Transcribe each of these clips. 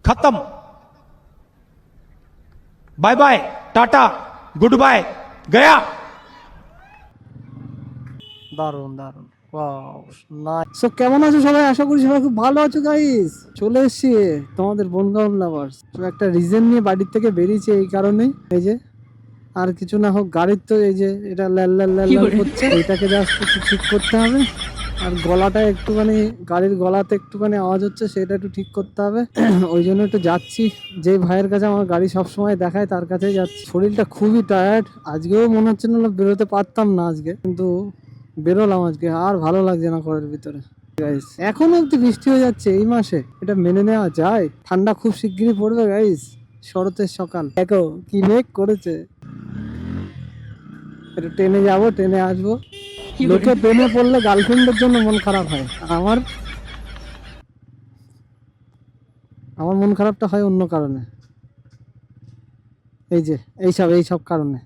खत्म। Bye bye, tata, goodbye, गया। দারুণ দারুণ, ওয়াও নাইস। সো কেমন আছো সবাই? আশা করি সবাই খুব ভালো আছো গাইস। চলে এসেছি তোমাদের বনগাঁও লাভার্স। তো একটা রিজন নিয়ে বাড়ির থেকে বেরিয়েছি এই কারণেই, এই যে আর কিছু না হোক গাড়ির তো এই যে এটা ল্যাল ল্যাল ল্যাল ল্যাল করছে, এটাকে জাস্ট একটু ঠিক করতে হবে। আর গলাটা একটুখানি, গাড়ির গলাতে একটুখানি আওয়াজ হচ্ছে, সেটা একটু ঠিক করতে হবে। ওই জন্য একটু যাচ্ছি। যে ভাইয়ের কাছে আমার গাড়ি সবসময় দেখায় তার কাছেই যাচ্ছি। শরীরটা খুবই টায়ার্ড, আজকেও মনে হচ্ছে না বেরোতে পারতাম না আজকে, কিন্তু বেরোলাম আজকে। আর ভালো লাগছে না ঘরের ভিতরে গাইস। এখনো অব্দি বৃষ্টি হয়ে যাচ্ছে এই মাসে, এটা মেনে নেওয়া যায়? ঠান্ডা খুব শিগগিরই পড়বে গাইস। শরতের সকাল, দেখো কি মেঘ করেছে। একটু ট্রেনে যাবো, ট্রেনে আসবো। লোকে প্রেমে পড়লে গার্লফ্রেন্ডের জন্য মন খারাপ হয়, আমার আমার মন খারাপটা হয় অন্য কারণে। এই যে এইসব কারণে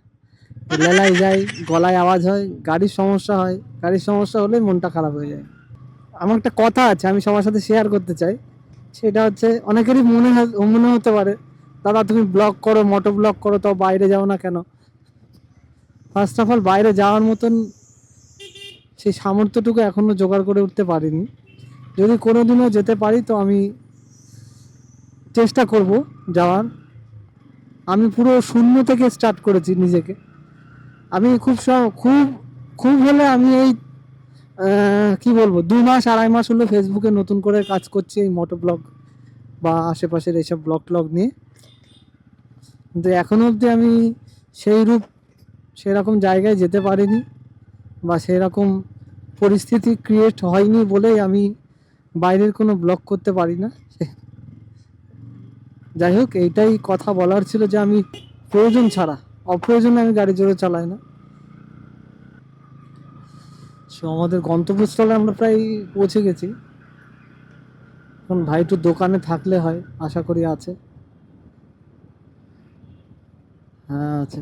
লেলাই যায়, গলায় আওয়াজ হয়, গাড়ির সমস্যা হয়। গাড়ির সমস্যা হলে মনটা খারাপ হয়ে যায়। আমার একটা কথা আছে, আমি সবার সাথে শেয়ার করতে চাই। সেটা হচ্ছে, অনেকেরই মনে হতে পারে, দাদা তুমি ব্লগ করো, মোটো ব্লগ করো, তো বাইরে যাও না কেন? ফার্স্ট অফ অল, বাইরে যাওয়ার মতন সেই সামর্থ্যটুকু এখনো জোগাড় করে উঠতে পারিনি। যদি কোনোদিনও যেতে পারি তো আমি চেষ্টা করব যাওয়ার। আমি পুরো শূন্য থেকে স্টার্ট করেছি নিজেকে। আমি খুব খুব খুব হলে আমি এই কি বলবো, 2 মাস 2.5 মাস হলো ফেসবুকে নতুন করে কাজ করছি এই মোটো ব্লগ বা আশেপাশের এইসব ব্লগ ট্লগ নিয়ে। কিন্তু এখনো অবধি আমি সেরকম জায়গায় যেতে পারিনি, বা সেরকম পরিস্থিতি ক্রিয়েট হয়নি বলেই আমি বাইরের কোনো ব্লগ করতে পারি না। যাই হোক, এইটাই কথা বলার ছিল যে আমি প্রয়োজন ছাড়া অপ্রয়োজনে আমি গাড়ি জোরে চালাই না। সো আমাদের গন্তব্যস্থলে আমরা প্রায় পৌঁছে গেছি। এখন ভাই একটু দোকানে থাকলে হয়, আশা করি আছে। হ্যাঁ আছে।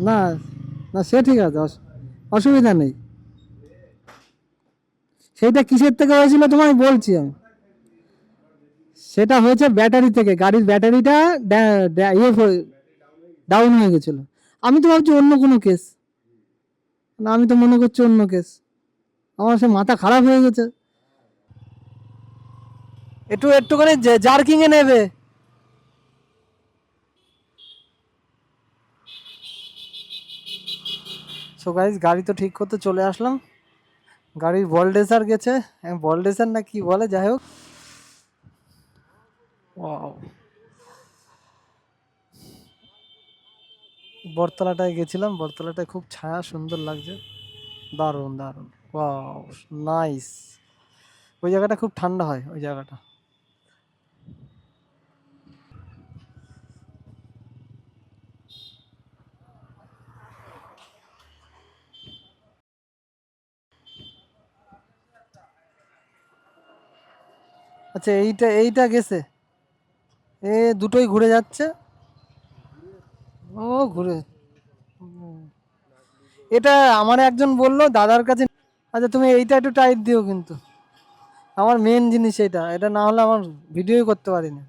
না না, সে ঠিক আছে, অসুবিধা নেই। সেইটা কিসের থেকে হয়েছিল তোমায় বলছি আমি। সেটা হয়েছে ব্যাটারি থেকে, গাড়ির ব্যাটারিটা ডাউন হয়ে গেছিল। আমি তো ভাবছি অন্য কোনো কেস, না আমি তো মনে করছি অন্য কেস। আমার সে মাথা খারাপ হয়ে গেছে। একটুখানি জার্কিং এ নেবে। সো গাইস, গাড়ি তো ঠিক করতে চলে আসলাম। গাড়ির ভলডেজার গেছে, ভলডেজার না কি বলে, যাই হোক। ওয়াও, বটতলাটায় গেছিলাম, বটতলাটায় খুব ছায়া, সুন্দর লাগছে, দারুণ দারুণ। Wow nice. ওই জায়গাটা খুব ঠান্ডা হয়, ওই জায়গাটা। আচ্ছা, এইটা গেছে, দুটোই ঘুরে যাচ্ছে। ও ঘুরে, এটা আমার একজন বললো দাদার কাছে। আচ্ছা তুমি এইটা একটু টাইট দিও, কিন্তু আমার মেন জিনিস এটা, এটা না হলে আমার ভিডিওই করতে পারি না।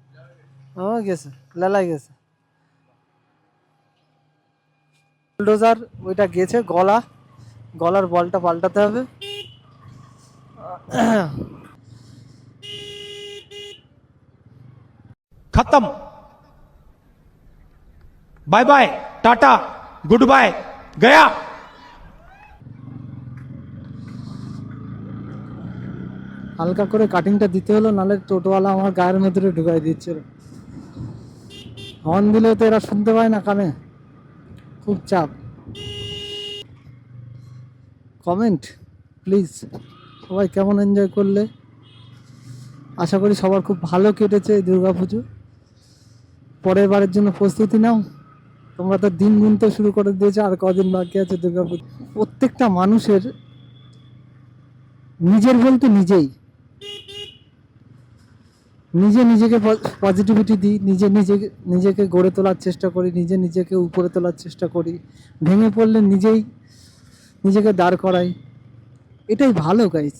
ও গেছে, লেলাই গেছে বুলডোজার। ওইটা গেছে, গলার বলটা পাল্টাতে হবে। खत्म। Bye bye, tata, goodbye, गया। হালকা করে কাটিংটা দিতে হলো, নাহলে টোটোওয়ালা আমার গায়ের ভেতরে ঢুকাই দিচ্ছিল। হর্ন দিলেও তো এরা শুনতে পায় না কানে, খুব চাপ। কমেন্ট প্লিজ, সবাই কেমন এনজয় করলে? আশা করি সবার খুব ভালো কেটেছে এই দুর্গাপুজো। পরের বারের জন্য প্রস্তুতি নাও। তোমরা তো দিন গুনতে শুরু করে দিয়েছো, আর কদিন বাকি আছে দুর্গাপুজো। প্রত্যেকটা মানুষের নিজের বলতে নিজেকে পজিটিভিটি দিই, নিজেকে গড়ে তোলার চেষ্টা করি, নিজেকে উপরে তোলার চেষ্টা করি। ভেঙে পড়লে নিজেই নিজেকে দাঁড় করাই, এটাই ভালো গাইস।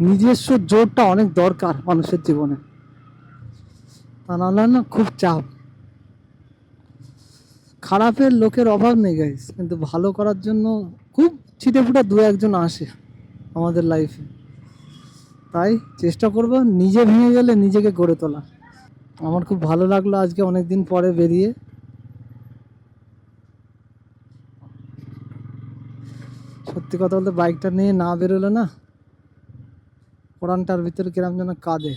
নিজস্ব জোরটা অনেক দরকার মানুষের জীবনে, তা নাহলে না খুব চাপ। খারাপের লোকের অভাব নেই গাইস, কিন্তু ভালো করার জন্য খুব ছিটেফুটা দু একজন আসে আমাদের লাইফে। তাই চেষ্টা করব নিজে ভেঙে গেলে নিজেকে গড়ে তোলা। আমার খুব ভালো লাগলো আজকে অনেকদিন পরে বেরিয়ে। সত্যি কথা বলতে বাইকটা নিয়ে না বেরোলে না কোরআনটার ভিতরে কিরম যেন কাঁদে।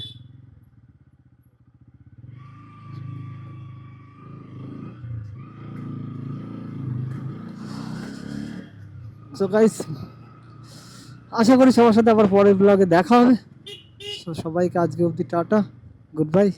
সো গাইস, আশা করি সবার সাথে আবার পরের ব্লগে দেখা হবে। সো সবাইকে আজকে অবধি টাটা, গুড বাই।